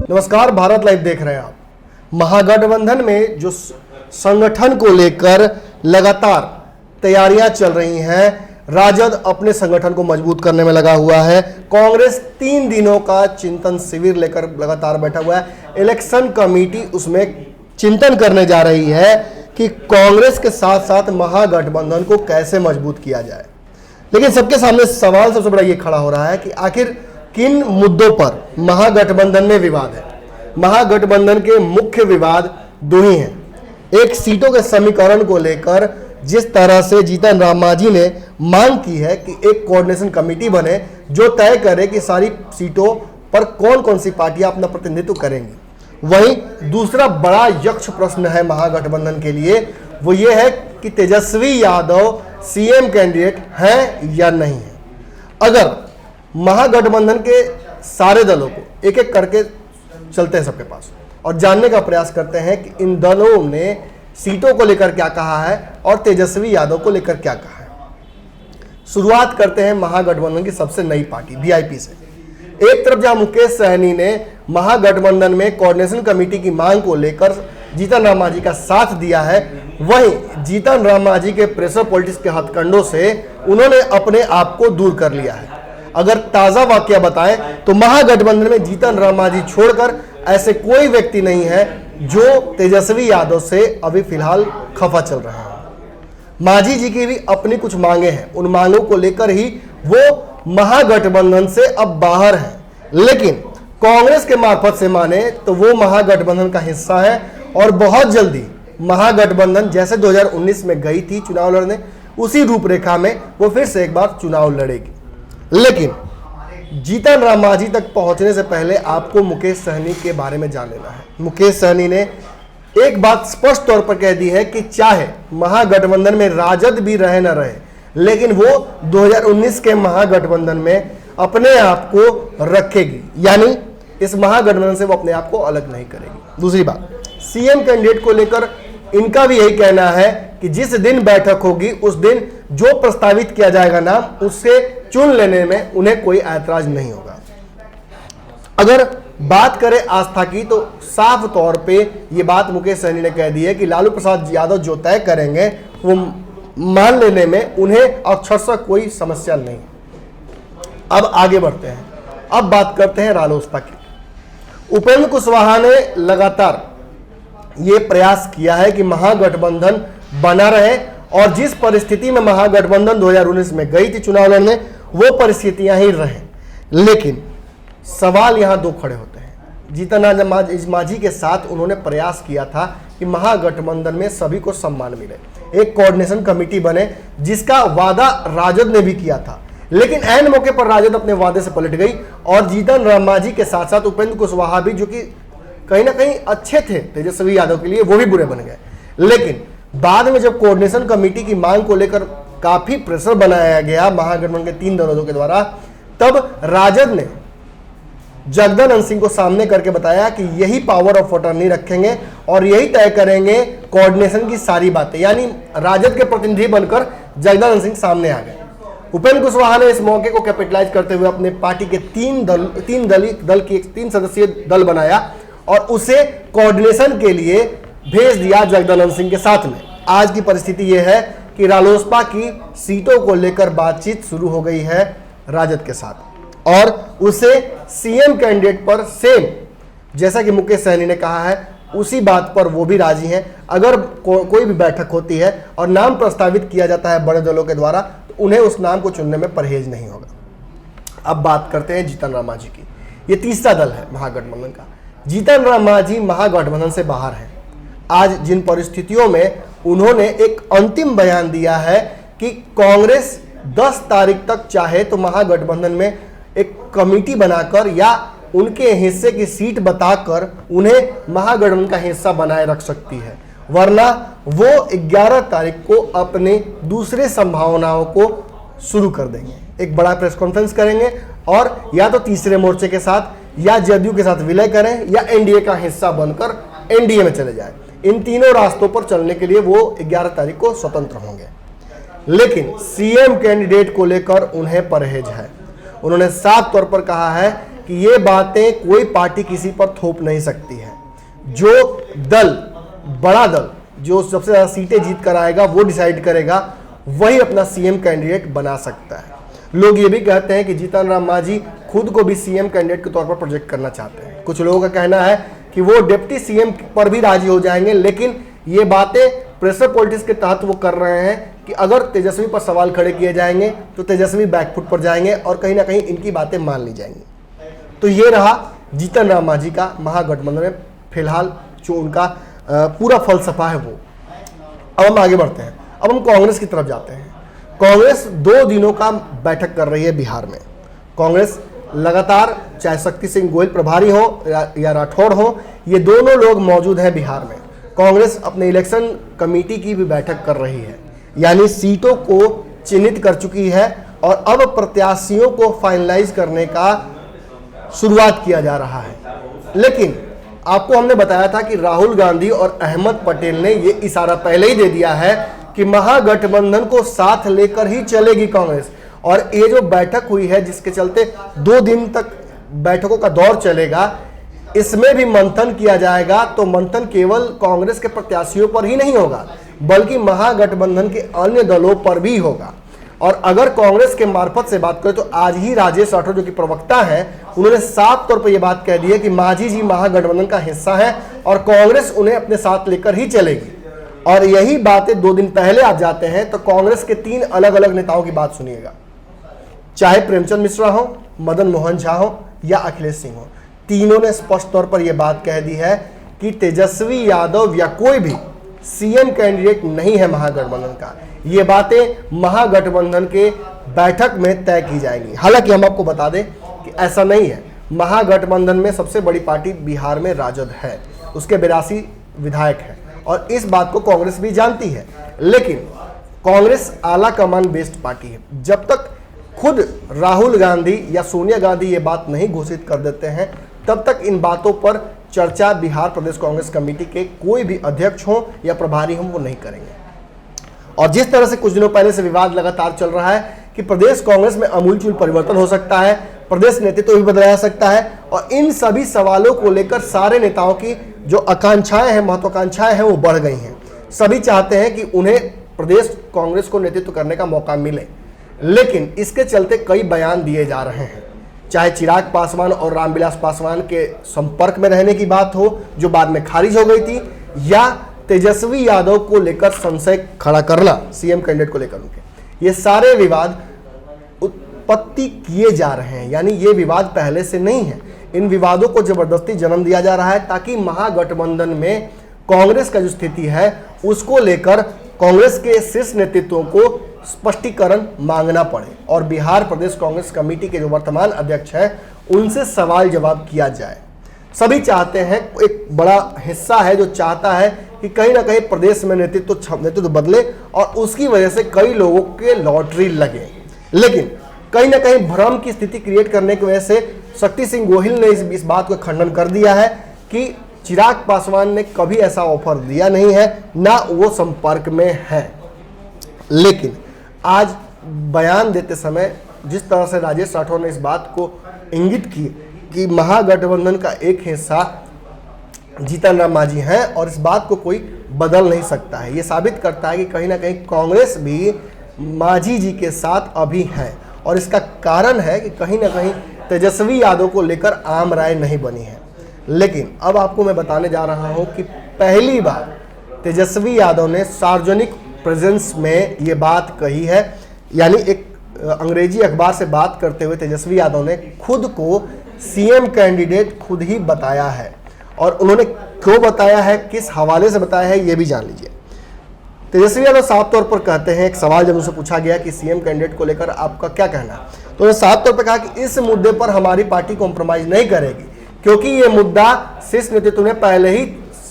नमस्कार, भारत लाइव देख रहे हैं आप। महागठबंधन में जो संगठन को लेकर लगातार तैयारियां चल रही हैं, राजद अपने संगठन को मजबूत करने में लगा हुआ है। कांग्रेस 3 दिनों का चिंतन शिविर लेकर लगातार बैठा हुआ है। इलेक्शन कमेटी उसमें चिंतन करने जा रही है कि कांग्रेस के साथ साथ महागठबंधन को कैसे मजबूत किया जाए। लेकिन सबके सामने सवाल सबसे बड़ा ये खड़ा हो रहा है कि आखिर किन मुद्दों पर महागठबंधन में विवाद है। महागठबंधन के मुख्य विवाद 2 ही हैं। एक, सीटों के समीकरण को लेकर जिस तरह से जीतन राम मांझी ने मांग की है कि एक कोऑर्डिनेशन कमेटी बने जो तय करे कि सारी सीटों पर कौन कौन सी पार्टियां अपना प्रतिनिधित्व करेंगी। वहीं दूसरा बड़ा यक्ष प्रश्न है महागठबंधन के लिए, वो ये है कि तेजस्वी यादव सीएम कैंडिडेट हैं या नहीं है। अगर महागठबंधन के सारे दलों को एक एक करके चलते हैं सबके पास और जानने का प्रयास करते हैं कि इन दलों ने सीटों को लेकर क्या कहा है और तेजस्वी यादव को लेकर क्या कहा है। शुरुआत करते हैं महागठबंधन की सबसे नई पार्टी वीआईपी से। एक तरफ जहां मुकेश सहनी ने महागठबंधन में कोऑर्डिनेशन कमेटी की मांग को लेकर जीतन राम मांझी का साथ दिया है, वहीं जीतन राम मांझी के प्रेशर पॉलिटिक्स के हथकंडों से उन्होंने अपने आप को दूर कर लिया है। अगर ताजा वाकया बताएं तो महागठबंधन में जीतन राम मांझी छोड़कर ऐसे कोई व्यक्ति नहीं है जो तेजस्वी यादव से अभी फिलहाल खफा चल रहा है। मांझी जी की भी अपनी कुछ मांगे हैं, उन मांगों को लेकर ही वो महागठबंधन से अब बाहर हैं। लेकिन कांग्रेस के मार्फत से माने तो वो महागठबंधन का हिस्सा है और बहुत जल्दी महागठबंधन जैसे 2019 में गई थी चुनाव लड़ने, उसी रूपरेखा में वो फिर से एक बार चुनाव लड़ेगी। लेकिन जीतन राम मांझी तक पहुंचने से पहले आपको मुकेश सहनी के बारे में जान लेना है। मुकेश सहनी ने एक बात स्पष्ट तौर पर कह दी है कि चाहे महागठबंधन में राजद भी रहे न रहे, लेकिन वो 2019 के महागठबंधन में अपने आप को रखेगी, यानी इस महागठबंधन से वो अपने आप को अलग नहीं करेगी। दूसरी बात, सीएम कैंडिडेट को लेकर इनका भी यही कहना है कि जिस दिन बैठक होगी उस दिन जो प्रस्तावित किया जाएगा नाम, उससे चुन लेने में उन्हें कोई ऐतराज नहीं होगा। अगर बात करें आस्था की तो साफ तौर पे ये बात मुकेश सहनी ने कह दी है कि लालू प्रसाद यादव जो तय करेंगे वो मान लेने में उन्हें अक्षरशः कोई समस्या नहीं। अब आगे बढ़ते हैं, अब बात करते हैं रालोसपा की। उपेंद्र कुशवाहा ने लगातार ये प्रयास किया है कि महागठबंधन बना रहे और जिस परिस्थिति में महागठबंधन 2019 में गई थी चुनाव लड़ने, वो परिस्थितियां ही रहें। लेकिन सवाल यहां 2 खड़े होते हैं। जीतन राम मांझी के साथ उन्होंने प्रयास किया था कि महागठबंधन में सभी को सम्मान मिले, एक कोऑर्डिनेशन कमेटी बने, जिसका वादा राजद ने भी किया था। लेकिन ऐन मौके पर राजद अपने वादे से पलट गई और जीतन राम मांझी के साथ साथ उपेंद्र कुशवाहा भी, जो कि कहीं ना कहीं अच्छे थे तेजस्वी यादव के लिए, वो भी बुरे बन गए। लेकिन बाद में जब कोऑर्डिनेशन कमेटी की मांग को लेकर काफी प्रेशर बनाया गया महागठबंधन के 3 दलों के द्वारा, तब राजद ने जगदानंद सिंह को सामने करके बताया कि यही पावर ऑफ अटॉर्नी रखेंगे और यही तय करेंगे कोऑर्डिनेशन की सारी बातें। यानी राजद के प्रतिनिधि बनकर जगदानंद सिंह सामने आ गए। उपेंद्र कुशवाहा ने इस मौके को कैपिटलाइज करते हुए अपने पार्टी के 3 सदस्यीय दल बनाया और उसे कोऑर्डिनेशन के लिए भेज दिया जगदानंद सिंह के साथ में। आज की परिस्थिति यह है कि रालोसपा की सीटों को लेकर बातचीत शुरू हो गई है राजद के साथ और उसे सीएम कैंडिडेट पर सेम जैसा कि मुकेश सहनी ने कहा है उसी बात पर वो भी राजी हैं। अगर कोई भी बैठक होती है और नाम प्रस्तावित किया जाता है बड़े दलों के द्वारा, तो उन्हें उस नाम को चुनने में परहेज नहीं होगा। अब बात करते हैं जीतन राम मांझी की। ये तीसरा दल है महागठबंधन का। जीतन राम मांझी महागठबंधन से बाहर है। आज जिन परिस्थितियों में उन्होंने एक अंतिम बयान दिया है कि कांग्रेस 10 तारीख तक चाहे तो महागठबंधन में एक कमेटी बनाकर या उनके हिस्से की सीट बताकर उन्हें महागठबंधन का हिस्सा बनाए रख सकती है, वरना वो 11 तारीख को अपने दूसरे संभावनाओं को शुरू कर देंगे, एक बड़ा प्रेस कॉन्फ्रेंस करेंगे और या तो तीसरे मोर्चे के साथ या जदयू के साथ विलय करें या एनडीए का हिस्सा बनकर एनडीए में चले जाएं। इन तीनों रास्तों पर चलने के लिए वो 11 तारीख को स्वतंत्र होंगे। लेकिन सीएम कैंडिडेट को लेकर उन्हें परहेज है। उन्होंने साफ तौर पर कहा है कि ये बातें कोई पार्टी किसी पर थोप नहीं सकती है। जो दल, बड़ा दल जो सबसे ज्यादा सीटें जीत कर आएगा वो डिसाइड करेगा, वही अपना सीएम कैंडिडेट बना सकता है। लोग ये भी कहते हैं कि जीतन राम मांझी खुद को भी सीएम कैंडिडेट के तौर पर प्रोजेक्ट करना चाहते हैं। कुछ लोगों का कहना है कि वो डिप्टी सीएम पर भी राजी हो जाएंगे, लेकिन ये बातें प्रेशर पॉलिटिक्स के तहत वो कर रहे हैं कि अगर तेजस्वी पर सवाल खड़े किए जाएंगे तो तेजस्वी बैकफुट पर जाएंगे और कहीं ना कहीं इनकी बातें मान ली जाएंगी। तो ये रहा जीतन राम मांझी का महागठबंधन में फिलहाल जो उनका पूरा फलसफा है वो। अब हम आगे बढ़ते हैं, अब हम कांग्रेस की तरफ जाते हैं। कांग्रेस 2 दिनों का बैठक कर रही है बिहार में। कांग्रेस लगातार, चाहे शक्ति सिंह गोयल प्रभारी हो या राठौड़ हो, ये दोनों लोग मौजूद हैं बिहार में। कांग्रेस अपने इलेक्शन कमेटी की भी बैठक कर रही है, यानी सीटों को चिन्हित कर चुकी है और अब प्रत्याशियों को फाइनलाइज करने का शुरुआत किया जा रहा है। लेकिन आपको हमने बताया था कि राहुल गांधी और अहमद पटेल ने ये इशारा पहले ही दे दिया है कि महागठबंधन को साथ लेकर ही चलेगी कांग्रेस। और ये जो बैठक हुई है, जिसके चलते 2 दिन तक बैठकों का दौर चलेगा, इसमें भी मंथन किया जाएगा। तो मंथन केवल कांग्रेस के प्रत्याशियों पर ही नहीं होगा, बल्कि महागठबंधन के अन्य दलों पर भी होगा। और अगर कांग्रेस के मार्फत से बात करें तो आज ही राजेश राठौर जो कि प्रवक्ता हैं, उन्होंने साफ तौर पर यह बात कह दी है कि मांझी जी महागठबंधन का हिस्सा है और कांग्रेस उन्हें अपने साथ लेकर ही चलेगी। और यही बातें 2 दिन पहले आप जाते हैं तो कांग्रेस के 3 अलग अलग नेताओं की बात सुनिएगा, चाहे प्रेमचंद मिश्रा हो, मदन मोहन झा हो या अखिलेश सिंह हो। तीनों ने स्पष्ट तौर पर यह बात कह दी है कि तेजस्वी यादव या कोई भी सीएम कैंडिडेट नहीं है महागठबंधन का। ये बातें महागठबंधन के बैठक में तय की जाएंगी। हालांकि हम आपको बता दें कि ऐसा नहीं है। महागठबंधन में सबसे बड़ी पार्टी बिहार में राजद है, उसके 82 विधायक हैं और इस बात को कांग्रेस भी जानती है। लेकिन कांग्रेस आला कमान बेस्ड पार्टी है। जब तक खुद राहुल गांधी या सोनिया गांधी ये बात नहीं घोषित कर देते हैं, तब तक इन बातों पर चर्चा बिहार प्रदेश कांग्रेस कमेटी के कोई भी अध्यक्ष हो या प्रभारी हो वो नहीं करेंगे। और जिस तरह से कुछ दिनों पहले से विवाद लगातार चल रहा है कि प्रदेश कांग्रेस में अमूलचूल परिवर्तन हो सकता है, प्रदेश नेतृत्व भी बदला जा सकता है, और इन सभी सवालों को लेकर सारे नेताओं की जो आकांक्षाएं हैं, महत्वाकांक्षाएं हैं, वो बढ़ गई हैं। सभी चाहते हैं कि उन्हें प्रदेश कांग्रेस को नेतृत्व करने का मौका मिले। लेकिन इसके चलते कई बयान दिए जा रहे हैं, चाहे चिराग पासवान और रामविलास पासवान के संपर्क में रहने की बात हो जो बाद में खारिज हो गई थी, या तेजस्वी यादव को लेकर संशय खड़ा करना सीएम कैंडिडेट को लेकर उनके, ये सारे विवाद उत्पत्ति किए जा रहे हैं। यानी ये विवाद पहले से नहीं है, इन विवादों को जबरदस्ती जन्म दिया जा रहा है ताकि महागठबंधन में कांग्रेस का जो स्थिति है उसको लेकर कांग्रेस के शीर्ष नेतृत्वों को स्पष्टीकरण मांगना पड़े और बिहार प्रदेश कांग्रेस कमेटी के जो वर्तमान अध्यक्ष हैं उनसे सवाल जवाब किया जाए। सभी चाहते हैं, एक बड़ा हिस्सा है जो चाहता है कि कहीं ना कहीं प्रदेश में नेतृत्व बदले और उसकी वजह से कई लोगों के लॉटरी लगे। लेकिन कहीं ना कहीं भ्रम की स्थिति क्रिएट करने की वजह से शक्ति सिंह गोहिल ने इस बात को खंडन कर दिया है कि चिराग पासवान ने कभी ऐसा ऑफर दिया नहीं है, ना वो संपर्क में है। लेकिन आज बयान देते समय जिस तरह से राजेश राठौर ने इस बात को इंगित की कि महागठबंधन का एक हिस्सा जीतन राम मांझी हैं और इस बात को कोई बदल नहीं सकता है, ये साबित करता है कि कहीं ना कहीं कांग्रेस भी मांझी जी के साथ अभी है। और इसका कारण है कि कहीं ना कहीं तेजस्वी यादव को लेकर आम राय नहीं बनी है। लेकिन अब आपको मैं बताने जा रहा हूं कि पहली बार तेजस्वी यादव ने सार्वजनिक प्रेजेंस में ये बात कही है, यानी एक अंग्रेजी अखबार से बात करते हुए तेजस्वी यादव ने खुद को सीएम कैंडिडेट खुद ही बताया है। और उन्होंने क्यों बताया है, किस हवाले से बताया है, ये भी जान लीजिए। तेजस्वी यादव साफ तौर पर कहते हैं, एक सवाल जब उनसे पूछा गया कि सीएम कैंडिडेट को लेकर आपका क्या कहना है, तो उन्होंने साफ तौर पर कहा कि इस मुद्दे पर हमारी पार्टी कॉम्प्रोमाइज नहीं करेगी, क्योंकि ये मुद्दा शीर्ष नेतृत्व ने पहले ही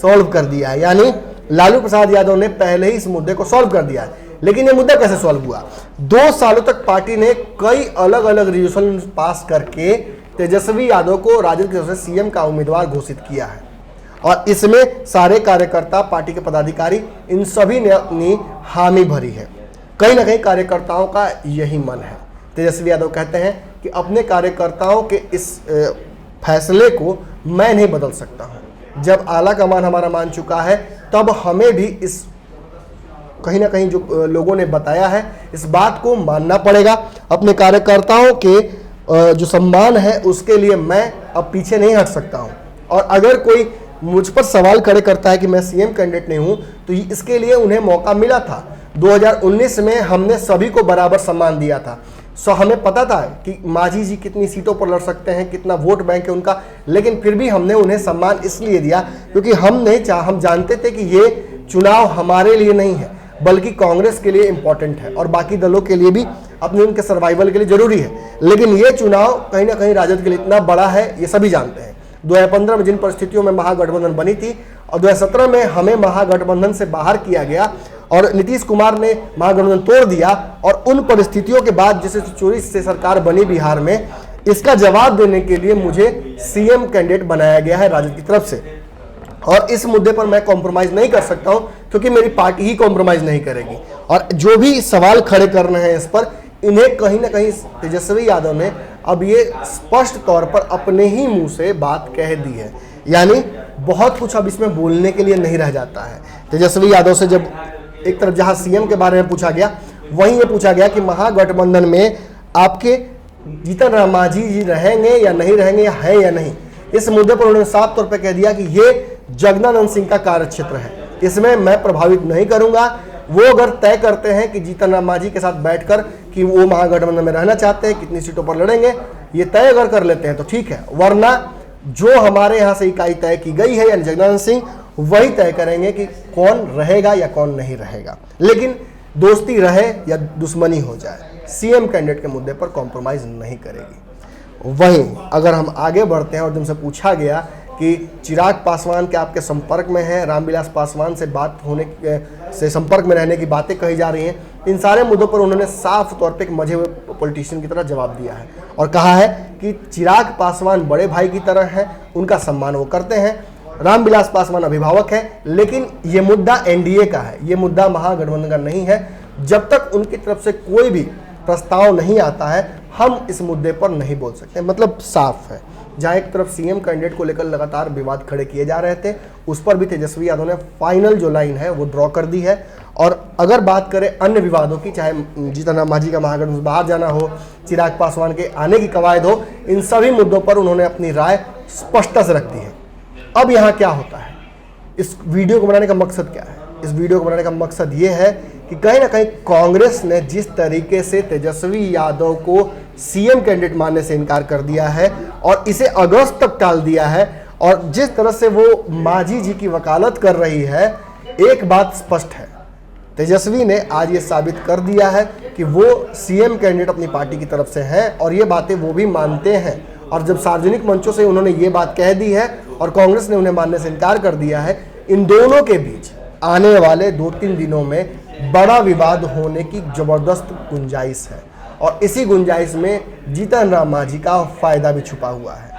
सॉल्व कर दिया है। यानी लालू प्रसाद यादव ने पहले ही इस मुद्दे को सॉल्व कर दिया है। लेकिन ये मुद्दा कैसे सॉल्व हुआ? 2 सालों तक पार्टी ने कई अलग अलग रेजोल्यूशन पास करके तेजस्वी यादव को राजद की तरफ से सीएम का उम्मीदवार घोषित किया है और इसमें सारे कार्यकर्ता, पार्टी के पदाधिकारी, इन सभी ने अपनी हामी भरी है। कहीं ना कहीं कार्यकर्ताओं का यही मन है। तेजस्वी यादव कहते हैं कि अपने कार्यकर्ताओं के इस फैसले को मैं नहीं बदल सकता हूं। जब आला कमान हमारा मान चुका है तब हमें भी इस कहीं ना कहीं जो लोगों ने बताया है इस बात को मानना पड़ेगा। अपने कार्यकर्ताओं के जो सम्मान है उसके लिए मैं अब पीछे नहीं हट सकता हूं। और अगर कोई मुझ पर सवाल खड़े करता है कि मैं सीएम कैंडिडेट नहीं हूं तो इसके लिए उन्हें मौका मिला था। 2019 में हमने सभी को बराबर सम्मान दिया था। हमें पता था कि मांझी जी कितनी सीटों पर लड़ सकते हैं, कितना वोट बैंक है उनका, लेकिन फिर भी हमने उन्हें सम्मान इसलिए दिया क्योंकि हम जानते थे कि ये चुनाव हमारे लिए नहीं है बल्कि कांग्रेस के लिए इंपॉर्टेंट है और बाकी दलों के लिए भी अपने उनके सर्वाइवल के लिए जरूरी है। लेकिन ये चुनाव कहीं ना कहीं राजद के लिए इतना बड़ा है, ये सभी जानते हैं। 2015 में जिन परिस्थितियों में महागठबंधन बनी थी और 2017 में हमें महागठबंधन से बाहर किया गया और नीतीश कुमार ने महागठबंधन तोड़ दिया और उन परिस्थितियों के बाद जैसे चोरी से सरकार बनी बिहार में, इसका जवाब देने के लिए मुझे सीएम कैंडिडेट बनाया गया है राजद की तरफ से। और इस मुद्दे पर मैं कॉम्प्रोमाइज नहीं कर सकता हूं क्योंकि मेरी पार्टी ही कॉम्प्रोमाइज नहीं करेगी। और जो भी सवाल खड़े करने हैं इस पर, इन्हें कहीं ना कहीं तेजस्वी यादव ने अब ये स्पष्ट तौर पर अपने ही मुंह से बात कह दी है। यानी बहुत कुछ अब इसमें बोलने के लिए नहीं रह जाता है। तेजस्वी यादव से जब एक तरफ जहां सीएम के बारे में पूछा गया, वहीं ये पूछा गया कि महागठबंधन में आपके जीतन राम मांझी जी रहेंगे या नहीं रहेंगे, या है या नहीं। इस मुद्दे पर उन्होंने साफ तौर पर कह दिया कि ये जगदानंद सिंह का कार्यक्षेत्र है, इसमें मैं प्रभावित नहीं करूंगा। वो अगर तय करते हैं कि जीतन राम मांझी के साथ बैठकर कि वो महागठबंधन में रहना चाहते हैं, कितनी सीटों पर लड़ेंगे, ये तय अगर कर लेते हैं तो ठीक है, वरना जो हमारे यहाँ से इकाई तय की गई है यानी जगदानंद सिंह, वही तय करेंगे कि कौन रहेगा या कौन नहीं रहेगा। लेकिन दोस्ती रहे या दुश्मनी हो जाए, सीएम कैंडिडेट के मुद्दे पर कॉम्प्रोमाइज नहीं करेगी। वहीं अगर हम आगे बढ़ते हैं और तुमसे पूछा गया कि चिराग पासवान के आपके संपर्क में है, रामविलास पासवान से बात होने से संपर्क में रहने की बातें कही जा रही हैं, इन सारे मुद्दों पर उन्होंने साफ तौर पे एक मजे हुए पॉलिटिशियन की तरह जवाब दिया है और कहा है कि चिराग पासवान बड़े भाई की तरह हैं, उनका सम्मान वो करते हैं। रामविलास पासवान अभिभावक है, लेकिन ये मुद्दा एनडीए का है, ये मुद्दा महागठबंधन का नहीं है। जब तक उनकी तरफ से कोई भी प्रस्ताव नहीं आता है हम इस मुद्दे पर नहीं बोल सकते। मतलब साफ है। जहाँ एक तरफ सीएम कैंडिडेट को लेकर लगातार विवाद खड़े किए जा रहे थे, उस पर भी तेजस्वी यादव ने फाइनल जो लाइन है वो ड्रॉ कर दी है। और अगर बात करें अन्य विवादों की, चाहे जीतन राम मांझी का महागठबंधन से बाहर जाना हो, चिराग पासवान के आने की कवायद हो, इन सभी मुद्दों पर उन्होंने अपनी राय स्पष्टता से रख दी है। अब यहाँ क्या होता है, इस वीडियो को बनाने का मकसद क्या है? इस वीडियो को बनाने का मकसद ये है कि कहीं ना कहीं कांग्रेस ने जिस तरीके से तेजस्वी यादव को सीएम कैंडिडेट मानने से इनकार कर दिया है और इसे अगस्त तक टाल दिया है, और जिस तरह से वो मांझी जी की वकालत कर रही है, एक बात स्पष्ट है, तेजस्वी ने आज ये साबित कर दिया है कि वो सीएम कैंडिडेट अपनी पार्टी की तरफ से हैं और ये बातें वो भी मानते हैं। और जब सार्वजनिक मंचों से उन्होंने ये बात कह दी है और कांग्रेस ने उन्हें मानने से इनकार कर दिया है, इन दोनों के बीच आने वाले 2-3 दिनों में बड़ा विवाद होने की जबरदस्त गुंजाइश है। और इसी गुंजाइश में जीतन राम मांझी का फायदा भी छुपा हुआ है।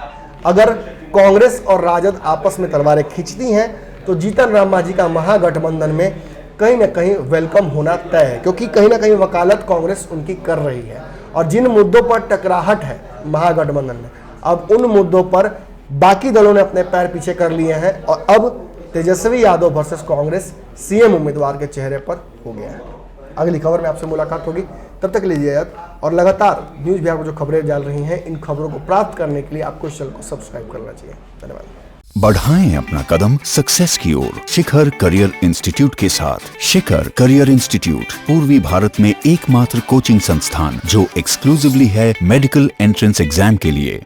अगर कांग्रेस और राजद आपस में तलवारें खींचती हैं तो जीतन राम मांझी का महागठबंधन में कहीं ना कहीं वेलकम होना तय है, क्योंकि कहीं ना कहीं वकालत कांग्रेस उनकी कर रही है। और जिन मुद्दों पर टकराहट है महागठबंधन में, अब उन मुद्दों पर बाकी दलों ने अपने पैर पीछे कर लिए हैं और अब तेजस्वी यादव वर्सेस कांग्रेस सीएम उम्मीदवार के चेहरे पर हो गया है। अगली खबर में आपसे मुलाकात होगी, तब तक लीजिए याद। और लगातार न्यूज़ बिहार को जो खबरें डाल रही हैं, इन खबरों को प्राप्त करने के लिए आपको इस चैनल को सब्सक्राइब करना चाहिए। धन्यवाद। बढ़ाएं अपना कदम सक्सेस की ओर शिखर करियर इंस्टीट्यूट के साथ। शिखर करियर इंस्टीट्यूट पूर्वी भारत में एकमात्र कोचिंग संस्थान जो एक्सक्लूसिवली है मेडिकल एंट्रेंस एग्जाम के लिए।